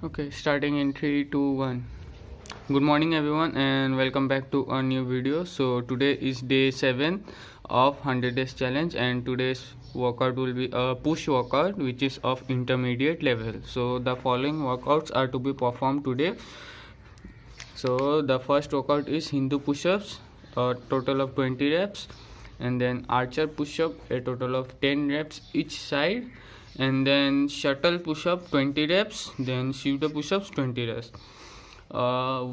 Okay, starting in 3, 2, 1. Good morning, everyone, and welcome back to a new video. So, today is day 7 of 100 days challenge, and today's workout will be a push workout which is of intermediate level. So, the following workouts are to be performed today. So, the first workout is Hindu push ups, a total of 20 reps, and then archer push up, a total of 10 reps each side, and then shuttle push up 20 reps, then shooter push ups 20 reps.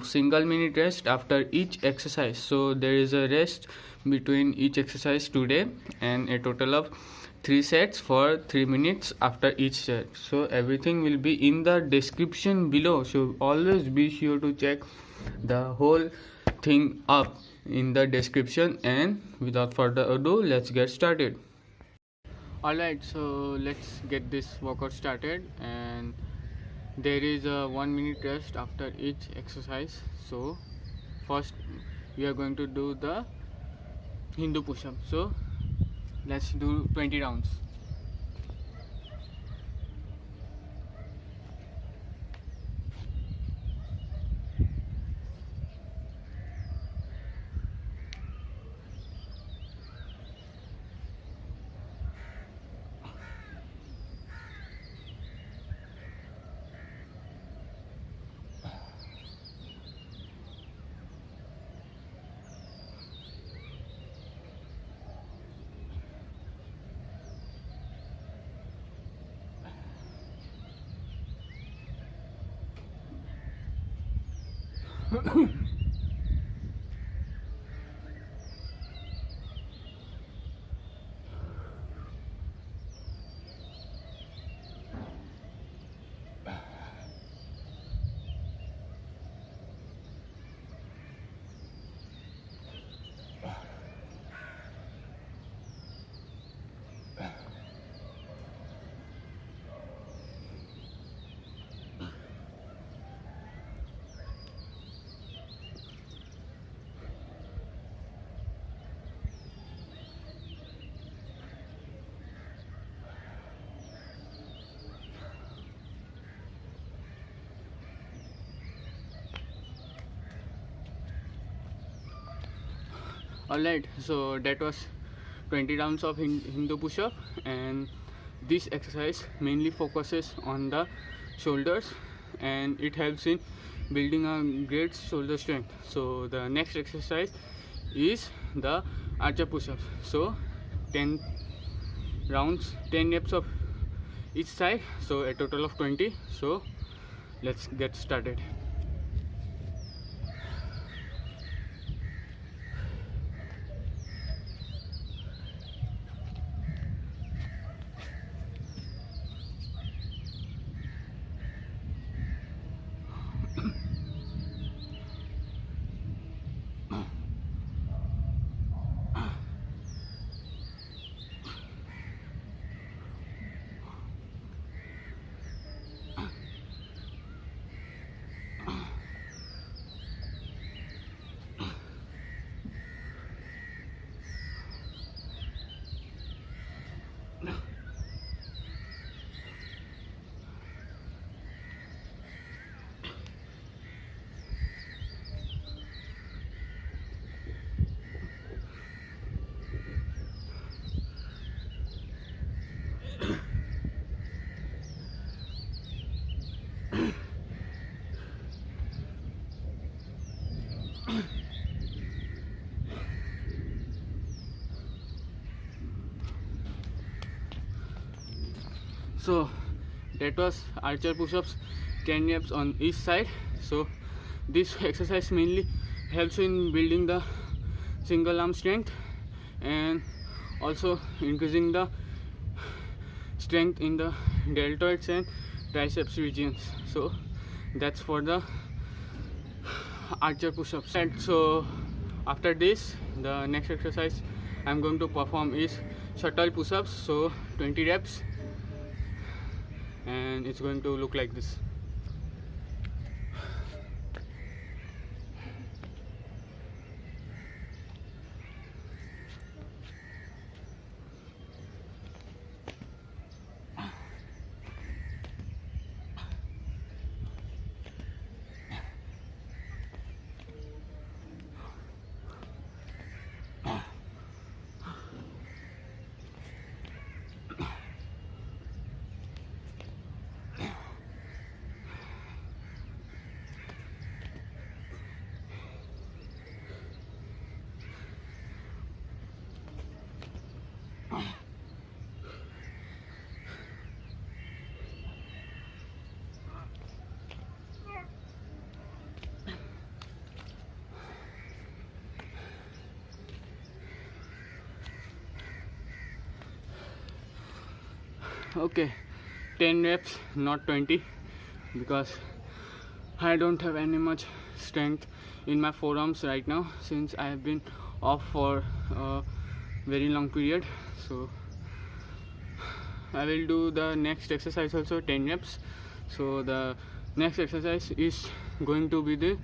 Single minute rest after each exercise, so there is a rest between each exercise today, and a total of 3 sets for 3 minutes after each set. So everything will be in the description below, so always be sure to check the whole thing up in the description. And without further ado, let's get started. Alright, so let's get this workout started, and there is a 1 minute rest after each exercise. So first we are going to do the Hindu push-up. So let's do 20 rounds. Alright, so that was 20 rounds of Hindu push-up, and this exercise mainly focuses on the shoulders, and it helps in building a great shoulder strength. So the next exercise is the archer push-ups. So 10 rounds, 10 reps of each side, so a total of 20. So let's get started. So that was archer push-ups, 10 reps on each side. So this exercise mainly helps in building the single arm strength and also increasing the strength in the deltoids and triceps regions. So that's for the archer push-ups. And so after this, the next exercise I'm going to perform is shuttle push-ups. So 20 reps, and it's going to look like this. Okay, 10 reps, not 20, because I don't have any much strength in my forearms right now since I have been off for a very long period. So I will do the next exercise also 10 reps. So the next exercise is going to be the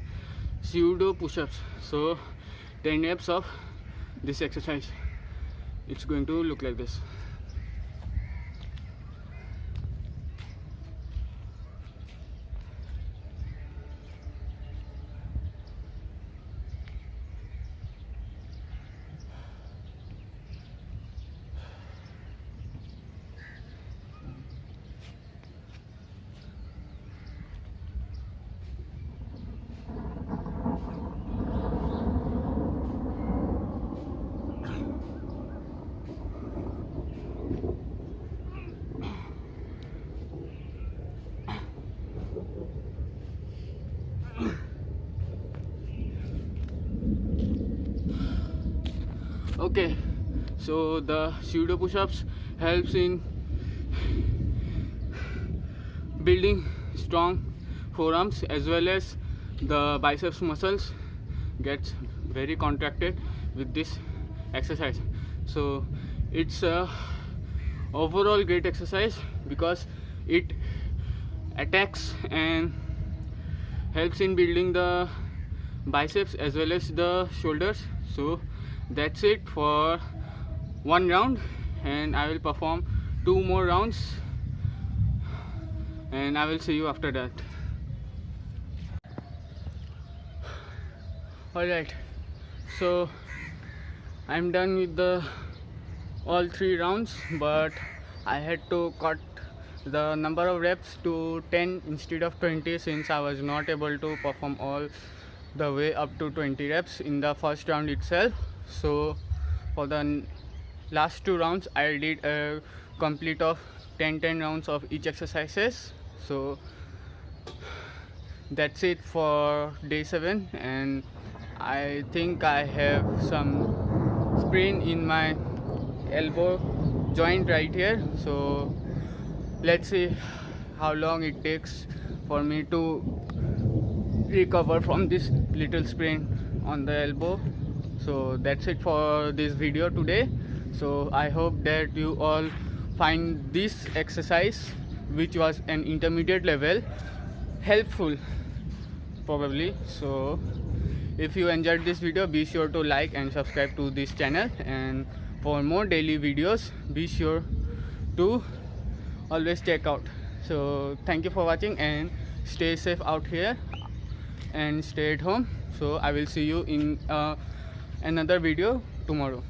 pseudo push-ups. So 10 reps of this exercise. It's going to look like this. Okay, so the pseudo push-ups helps in building strong forearms, as well as the biceps muscles gets very contracted with this exercise. So it's a overall great exercise because it attacks and helps in building the biceps as well as the shoulders. So that's it for one round, and I will perform 2 more rounds, and I will see you after that. Alright, so I'm done with the all 3 rounds, but I had to cut the number of reps to 10 instead of 20 since I was not able to perform all the way up to 20 reps in the first round itself. So for the last 2 rounds I did a complete of 10 rounds of each exercises. So that's it for day 7, and I think I have some sprain in my elbow joint right here. So let's see how long it takes for me to recover from this little sprain on the elbow. So that's it for this video today. So I hope that you all find this exercise, which was an intermediate level, helpful probably. So if you enjoyed this video, be sure to like and subscribe to this channel, and for more daily videos be sure to always check out. So thank you for watching, and stay safe out here and stay at home. So I will see you in another video tomorrow.